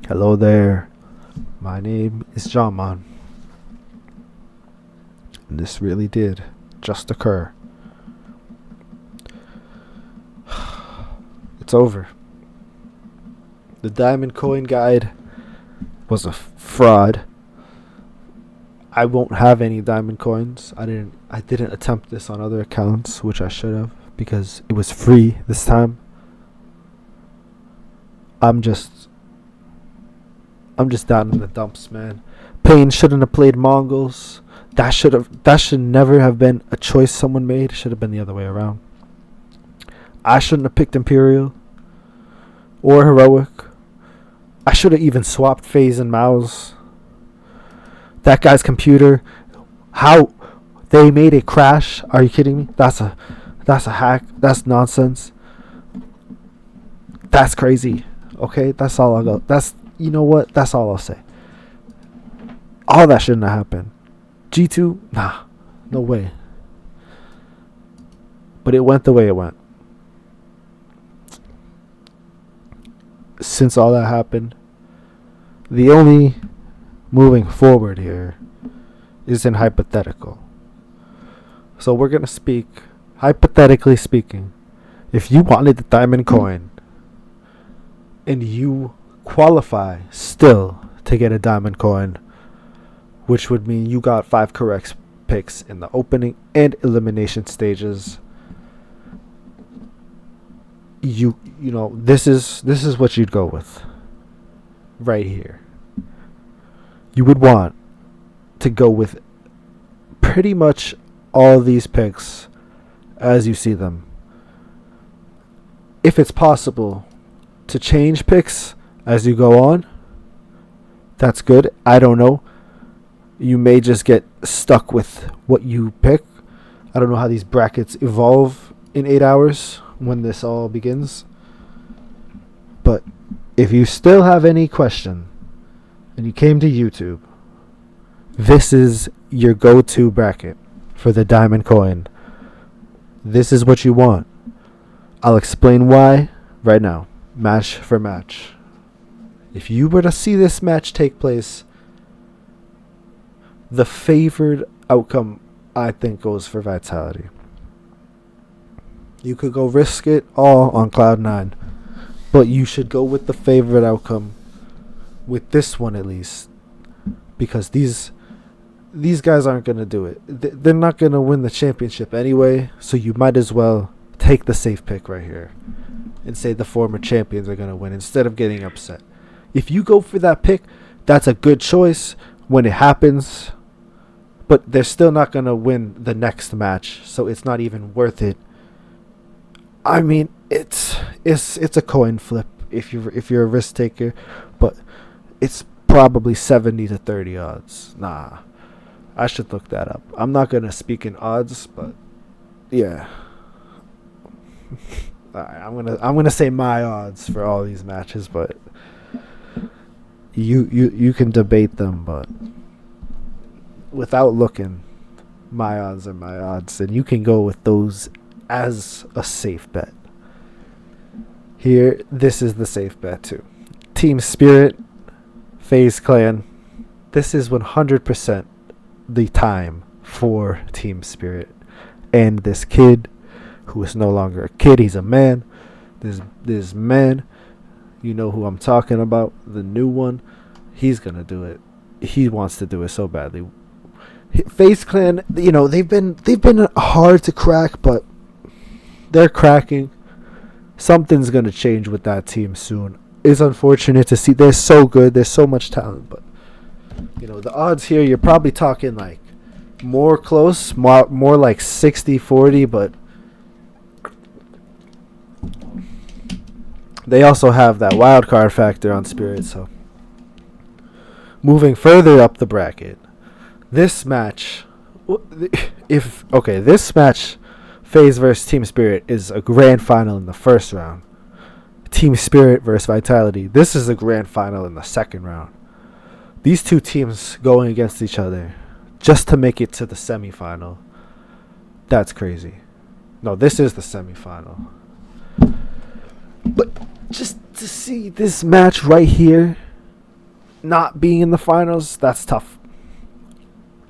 Hello there. My name is Jaman. And this really did just occur. It's over. The Diamond Coin Guide was a fraud. I won't have any diamond coins. I didn't attempt this on other accounts, which I should have, because it was free this time. I'm just down in the dumps, man. Payne shouldn't have played Mongols. That should never have been a choice someone made. It should have been the other way around. I shouldn't have picked Imperial or Heroic. I should have even swapped FaZe and Mouse. That guy's computer, how they made it crash? Are you kidding me? That's a hack. That's nonsense. That's crazy. Okay, that's all I'll go. You know what? That's all I'll say. All that shouldn't have happened. G2, nah, no way. But it went the way it went. Since all that happened, the only moving forward here is in hypothetical. So we're going to speak, hypothetically speaking, if you wanted the diamond coin and you qualify still to get a diamond coin, which would mean you got 5 correct picks in the opening and elimination stages. You know, this is what you'd go with right here. You would want to go with pretty much all these picks as you see them. If it's possible to change picks as you go on, that's good. I don't know. You may just get stuck with what you pick. I don't know how these brackets evolve in 8 hours when this all begins. But if you still have any question and you came to YouTube, this is your go-to bracket for the diamond coin. This is what you want. I'll explain why right now, match for match. If you were to see this match take place, the favored outcome, I think, goes for Vitality. You could go risk it all on Cloud9, but you should go with the favorite outcome with this one at least, because these guys aren't going to do it. They're not going to win the championship anyway, so you might as well take the safe pick right here and say the former champions are going to win instead of getting upset. If you go for that pick, that's a good choice when it happens, but they're still not going to win the next match, so it's not even worth it. I mean, it's a coin flip if you're a risk taker, but it's probably 70 to 30 odds. Nah, I should look that up. I'm not gonna speak in odds, but yeah, I'm gonna say my odds for all these matches, but you can debate them, but without looking, my odds are my odds, and you can go with those as a safe bet. Here, this is the safe bet too. Team Spirit, FaZe Clan. This is 100% the time for Team Spirit. And this kid, who is no longer a kid, he's a man. This man, you know who I'm talking about, the new one, he's gonna do it. He wants to do it so badly. FaZe Clan, you know, they've been hard to crack, but they're cracking. Something's going to change with that team soon. It's unfortunate to see. They're so good. There's so much talent. But, you know, the odds here, you're probably talking like more close, more like 60-40. But they also have that wild card factor on Spirit. So, moving further up the bracket, this match, this match, FaZe versus Team Spirit, is a grand final in the first round. Team Spirit versus Vitality, this is a grand final in the second round. These two teams going against each other just to make it to the semifinal. That's crazy. No, this is the semifinal. But just to see this match right here, not being in the finals, that's tough.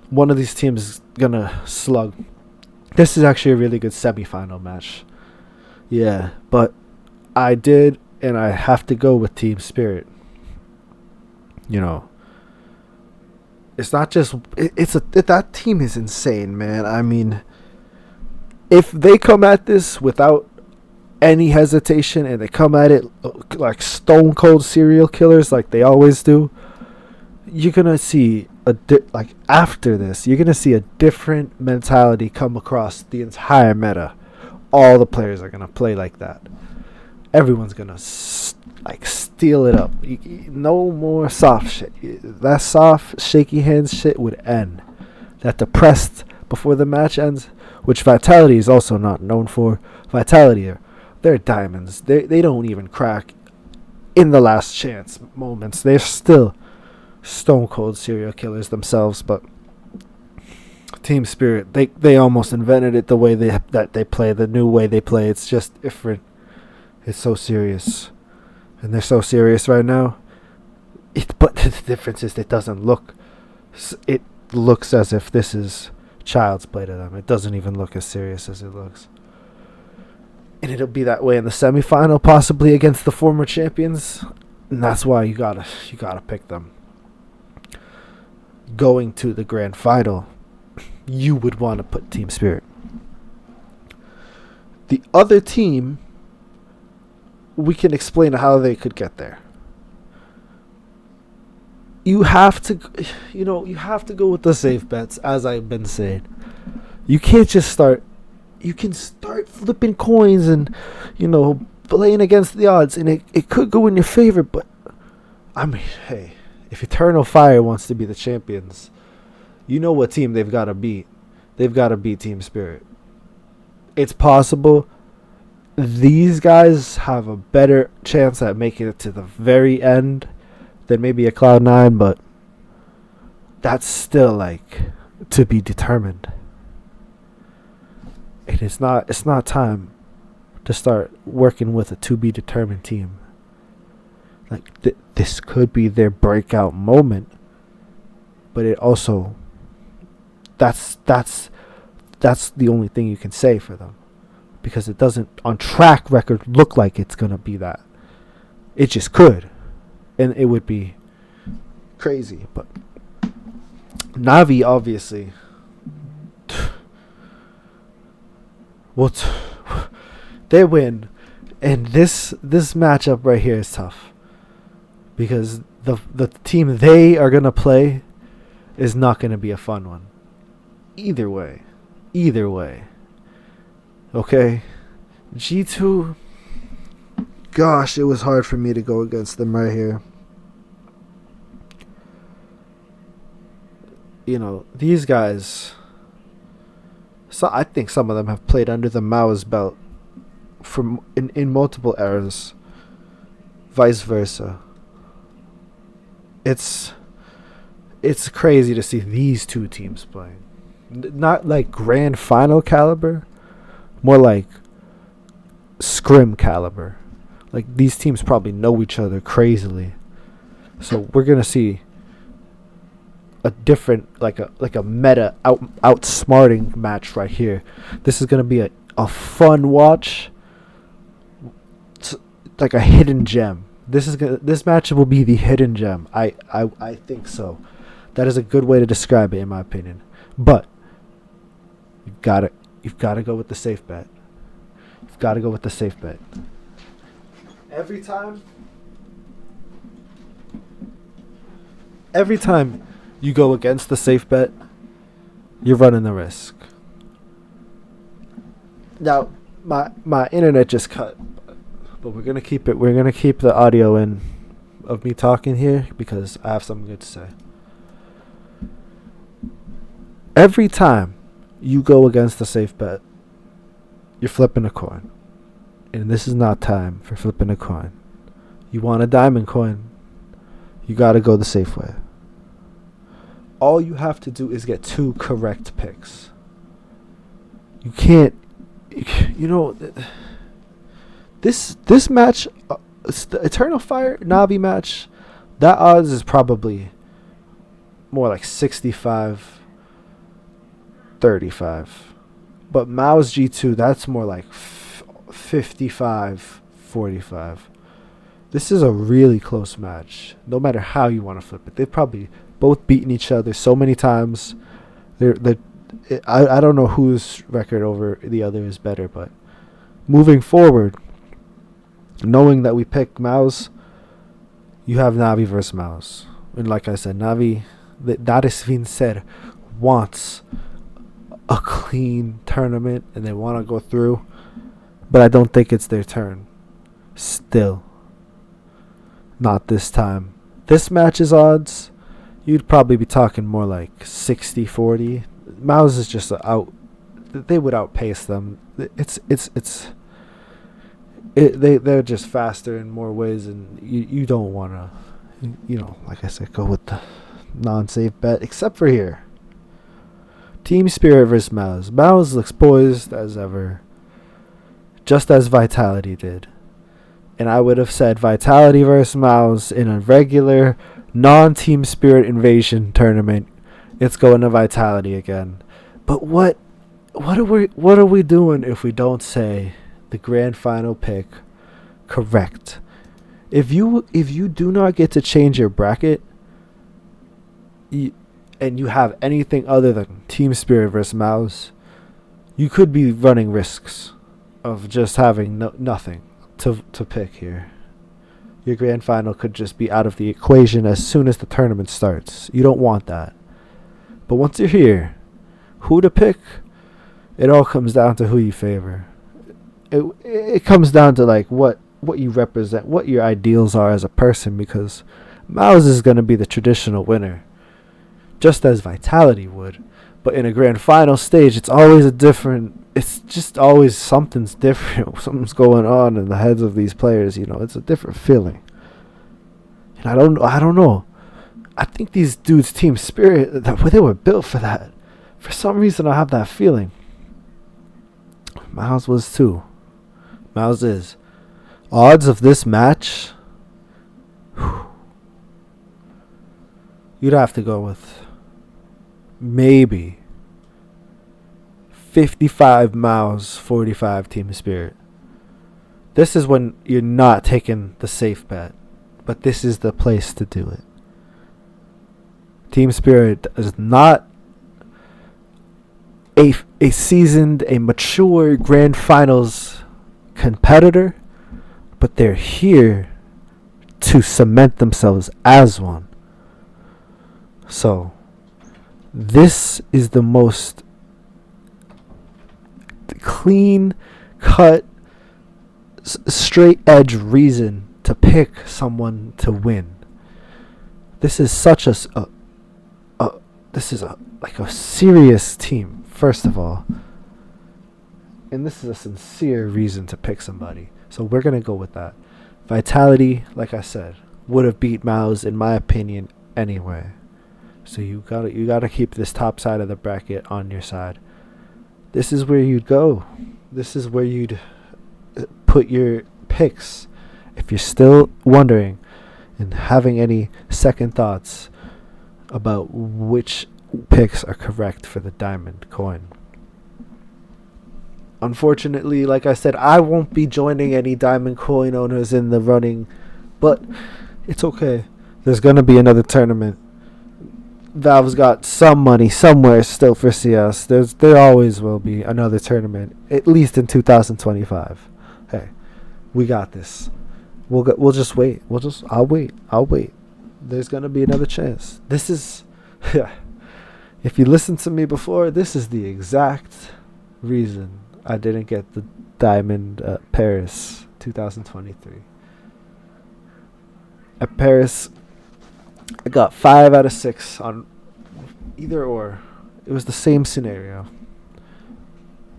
One of these teams is going to slug. This is actually a really good semifinal match. Yeah, but I did, and I have to go with team spirit. You know, it's not just that team is insane, man. I mean, if they come at this without any hesitation and they come at it like stone cold serial killers like they always do, you're gonna see after this, you're gonna see a different mentality come across the entire meta. All the players are gonna play like that. Everyone's gonna steal it up. No more soft shit. That soft shaky hands shit would end. That depressed before the match ends, which Vitality is also not known for. Vitality, they're diamonds. They don't even crack in the last chance moments. They're still stone cold serial killers themselves. But Team Spirit, they almost invented it the way they play, the new way they play. It's just different. It's so serious, and they're so serious right now. But the difference is, it doesn't look. It looks as if this is child's play to them. It doesn't even look as serious as it looks. And it'll be that way in the semifinal, possibly against the former champions. And that's why you gotta pick them. Going to the grand final, you would want to put Team Spirit. The other team, we can explain how they could get there. You have to go with the safe bets, as I've been saying. You can't just start. You can start flipping coins and, playing against the odds, and it could go in your favor. But I mean, hey, if Eternal Fire wants to be the champions, you know what team they've got to beat. They've got to beat Team Spirit. It's possible. These guys have a better chance at making it to the very end than maybe a Cloud9, but that's still to be determined. And it's not time to start working with a to be determined team. This could be their breakout moment, but it also that's the only thing you can say for them, because it doesn't on track record look like it's gonna be that. It just could, and it would be crazy. But Navi, obviously, they win, and this matchup right here is tough, because the team they are gonna play is not gonna be a fun one. Either way. Okay, G2. Gosh, it was hard for me to go against them right here. These guys. So I think some of them have played under the Mao's belt from in multiple eras. Vice versa. It's crazy to see these two teams playing. Not like grand final caliber, more like scrim caliber. Like, these teams probably know each other crazily. So we're gonna see a different, like a meta outsmarting match right here. This is gonna be a fun watch. It's like a hidden gem. This match will be the hidden gem. I think so. That is a good way to describe it, in my opinion. But you've got to go with the safe bet. You've got to go with the safe bet. Every time you go against the safe bet, you're running the risk. Now, my internet just cut, but we're gonna keep it. We're gonna keep the audio in of me talking here because I have something good to say. Every time you go against the safe bet, you're flipping a coin. And this is not time for flipping a coin. You want a diamond coin, you gotta go the safe way. All you have to do is get 2 correct picks. You can't, this match, the Eternal Fire Navi match, That odds is probably more like 65-35. But Mao's G2, that's more like 55-45. This is a really close match, no matter how you want to flip it. They've probably both beaten each other so many times. I don't know whose record over the other is better, but moving forward, knowing that we picked Mao's, you have Navi versus Mao's. And like I said, Navi, that is being said, wants a clean tournament and they want to go through, but I don't think it's their turn. Still. Not this time. This match's odds, you'd probably be talking more like 60-40. Mao's is just out. They would outpace them. They're just faster in more ways, and you don't want to, like I said, go with the non-safe bet, except for here. Team Spirit versus Mao's. Mao's looks poised as ever, just as Vitality did. And I would have said Vitality versus Mao's in a regular non-Team Spirit Invasion tournament. It's going to Vitality again. But what are we doing if we don't say the grand final pick correct? If you do not get to change your bracket, and you have anything other than Team Spirit versus Mao's, you could be running risks of just having nothing to pick here. Your grand final could just be out of the equation as soon as the tournament starts. You don't want that. But once you're here, who to pick, it all comes down to who you favor. It comes down to like what you represent, what your ideals are as a person, because Mao's is going to be the traditional winner, just as Vitality would. But in a grand final stage, it's just always something's different. Something's going on in the heads of these players. It's a different feeling. And I don't know. I think these dudes' team spirit, they were built for that. For some reason, I have that feeling. Mao's was too. Mao's is. Odds of this match, you'd have to go with maybe 55 Mao's, 45 Team Spirit. This is when you're not taking the safe bet, but this is the place to do it. Team Spirit is not a seasoned, a mature grand finals competitor, but they're here to cement themselves as one. So this is the most clean cut, straight edge reason to pick someone to win. This is such a serious team, first of all, and this is a sincere reason to pick somebody. So we're gonna go with that. Vitality, like I said, would have beat Mao's in my opinion anyway. So you gotta keep this top side of the bracket on your side. This is where you'd go. This is where you'd put your picks. If you're still wondering and having any second thoughts about which picks are correct for the diamond coin. Unfortunately, like I said, I won't be joining any diamond coin owners in the running, but it's okay. There's going to be another tournament. Valve's got some money somewhere still for CS. There always will be another tournament, at least in 2025. Hey, we got this. We'll just wait. I'll wait. There's going to be another chance. This is if you listened to me before, this is the exact reason I didn't get the Diamond Paris 2023. At Paris, I got 5 out of 6 on either or. It was the same scenario.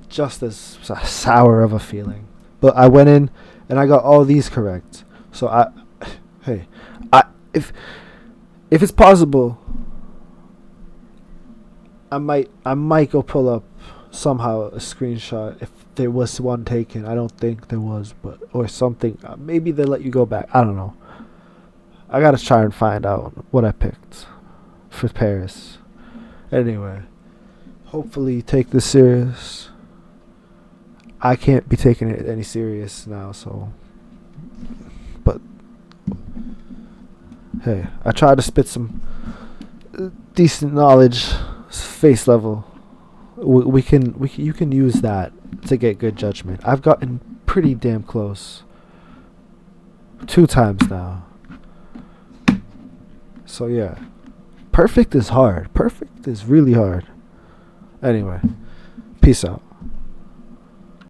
Just as sour of a feeling. But I went in and I got all these correct. So if it's possible, I might go pull up somehow a screenshot if there was one taken. I don't think there was, or something. Maybe they let you go back. I don't know. I gotta try and find out what I picked for Paris. Anyway, hopefully take this serious. I can't be taking it any serious now, so. But hey, I tried to spit some decent knowledge, face level. You can use that to get good judgment. I've gotten pretty damn close 2 times now. So yeah, perfect is hard. Perfect is really hard. Anyway, peace out.